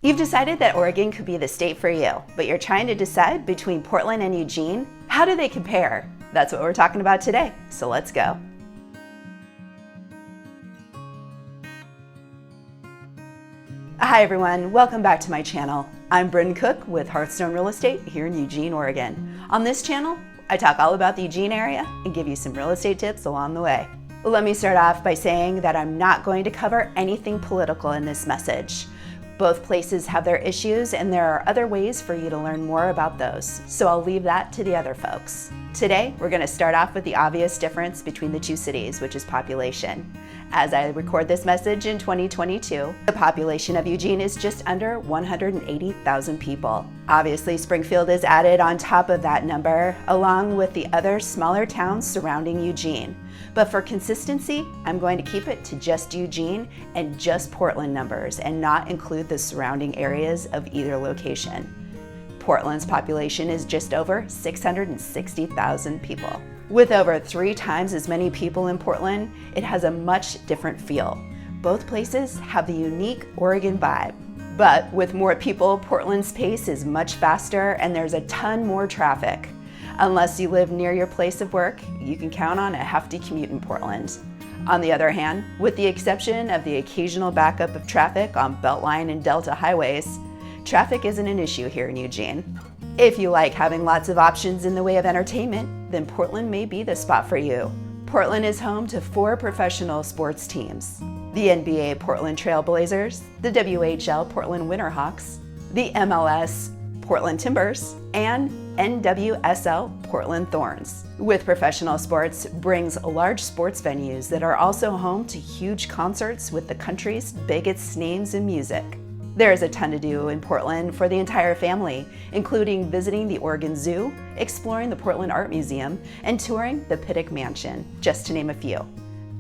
You've decided that Oregon could be the state for you, but you're trying to decide between Portland and Eugene? How do they compare? That's what we're talking about today, so let's go. Hi everyone, welcome back to my channel. I'm Bryn with Hearthstone Real Estate here in Eugene, Oregon. On this channel, I talk all about the Eugene area and give you some real estate tips along the way. Let me start off by saying that I'm not going to cover anything political in this message. Both places have their issues and there are other ways for you to learn more about those, so I'll leave that to the other folks. Today, we're going to start off with the obvious difference between the two cities, which is population. As I record this message in 2022, the population of Eugene is just under 180,000 people. Obviously, Springfield is added on top of that number, along with the other smaller towns surrounding Eugene. But for consistency, I'm going to keep it to just Eugene and just Portland numbers and not include the surrounding areas of either location. Portland's population is just over 660,000 people. With over 3 times as many people in Portland, it has a much different feel. Both places have the unique Oregon vibe. But with more people, Portland's pace is much faster and there's a ton more traffic. Unless you live near your place of work, you can count on a hefty commute in Portland. On the other hand, with the exception of the occasional backup of traffic on Beltline and Delta highways, traffic isn't an issue here in Eugene. If you like having lots of options in the way of entertainment, then Portland may be the spot for you. Portland is home to 4 professional sports teams: the NBA Portland Trail Blazers, the WHL Portland Winterhawks, the MLS Portland Timbers, and NWSL Portland Thorns. With professional sports brings large sports venues that are also home to huge concerts with the country's biggest names in music. There is a ton to do in Portland for the entire family, including visiting the Oregon Zoo, exploring the Portland Art Museum, and touring the Pittock Mansion, just to name a few.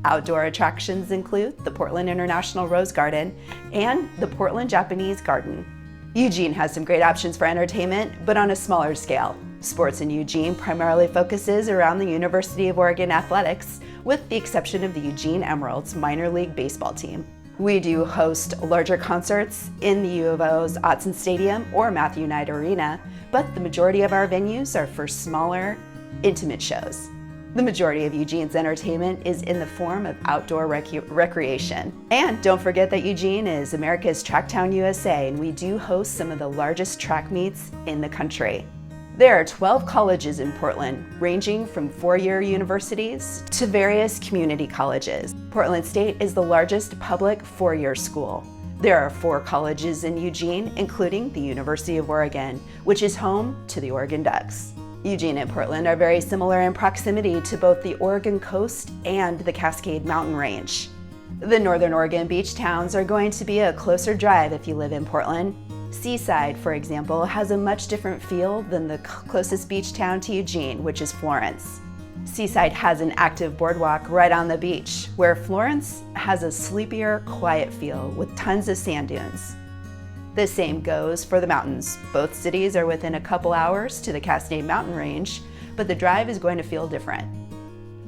Outdoor attractions include the Portland International Rose Garden and the Portland Japanese Garden. Eugene has some great options for entertainment, but on a smaller scale. Sports in Eugene primarily focuses around the University of Oregon athletics, with the exception of the Eugene Emeralds minor league baseball team. We do host larger concerts in the U of O's Autzen Stadium or Matthew Knight Arena, but the majority of our venues are for smaller, intimate shows. The majority of Eugene's entertainment is in the form of outdoor recreation. And don't forget that Eugene is America's Tracktown USA, and we do host some of the largest track meets in the country. There are 12 colleges in Portland, ranging from 4-year universities to various community colleges. Portland State is the largest public 4-year school. There are 4 colleges in Eugene, including the University of Oregon, which is home to the Oregon Ducks. Eugene and Portland are very similar in proximity to both the Oregon coast and the Cascade Mountain Range. The Northern Oregon beach towns are going to be a closer drive if you live in Portland. Seaside, for example, has a much different feel than the closest beach town to Eugene, which is Florence. Seaside has an active boardwalk right on the beach, where Florence has a sleepier, quiet feel with tons of sand dunes. The same goes for the mountains. Both cities are within a couple hours to the Cascade Mountain Range, but the drive is going to feel different.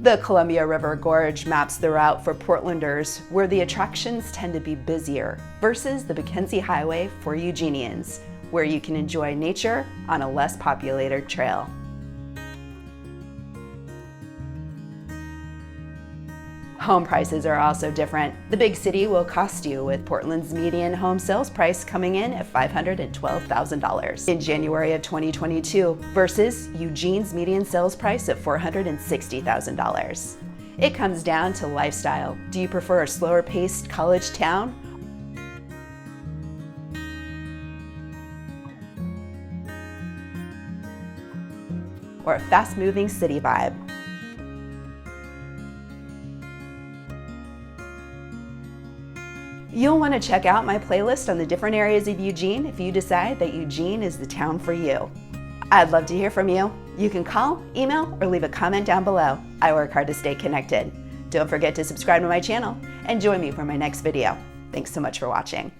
The Columbia River Gorge maps the route for Portlanders, where the attractions tend to be busier, versus the Mackenzie Highway for Eugenians, where you can enjoy nature on a less populated trail. Home prices are also different. The big city will cost you, with Portland's median home sales price coming in at $512,000 in January of 2022 versus Eugene's median sales price at $460,000. It comes down to lifestyle. Do you prefer a slower paced college town or a fast moving city vibe? You'll want to check out my playlist on the different areas of Eugene if you decide that Eugene is the town for you. I'd love to hear from you. You can call, email, or leave a comment down below. I work hard to stay connected. Don't forget to subscribe to my channel and join me for my next video. Thanks so much for watching.